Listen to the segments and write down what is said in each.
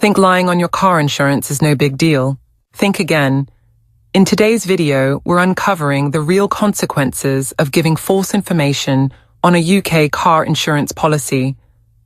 Think lying on your car insurance is no big deal? Think again. In today's video, we're uncovering the real consequences of giving false information on a UK car insurance policy.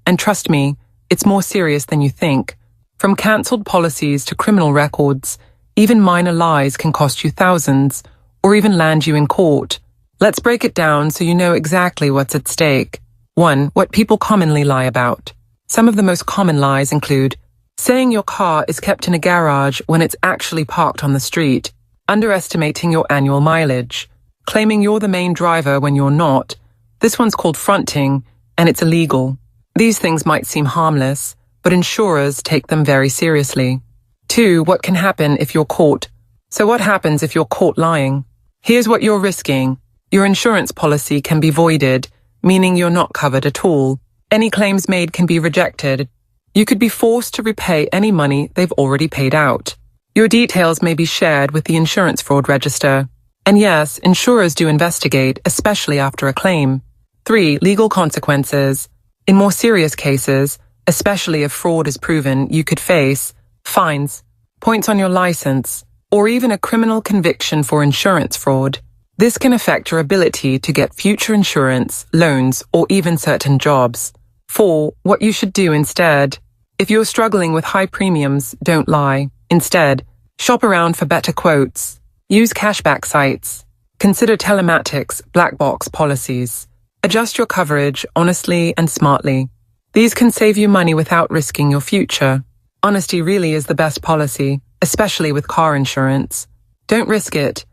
And trust me, it's more serious than you think. From cancelled policies to criminal records, even minor lies can cost you thousands, or even land you in court. Let's break it down so you know exactly what's at stake. 1. What people commonly lie about. Some of the most common lies include saying your car is kept in a garage when it's actually parked on the street, underestimating your annual mileage, claiming you're the main driver when you're not. This one's called fronting, and it's illegal. These things might seem harmless, but insurers take them very seriously. 2. What can happen if you're caught? So what happens if you're caught lying? Here's what you're risking. Your insurance policy can be voided, meaning you're not covered at all. Any claims made can be rejected. You could be forced to repay any money they've already paid out. Your details may be shared with the insurance fraud register. And yes, insurers do investigate, especially after a claim. 3. Legal consequences. In more serious cases, especially if fraud is proven, you could face fines, points on your license, or even a criminal conviction for insurance fraud. This can affect your ability to get future insurance, loans, or even certain jobs. 4. What you should do instead. If you're struggling with high premiums, don't lie. Instead, shop around for better quotes. Use cashback sites. Consider telematics, black box policies. Adjust your coverage honestly and smartly. These can save you money without risking your future. Honesty really is the best policy, especially with car insurance. Don't risk it.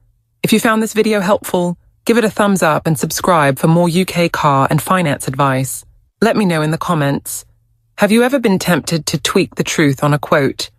If you found this video helpful, give it a thumbs up and subscribe for more UK car and finance advice. Let me know in the comments. Have you ever been tempted to tweak the truth on a quote?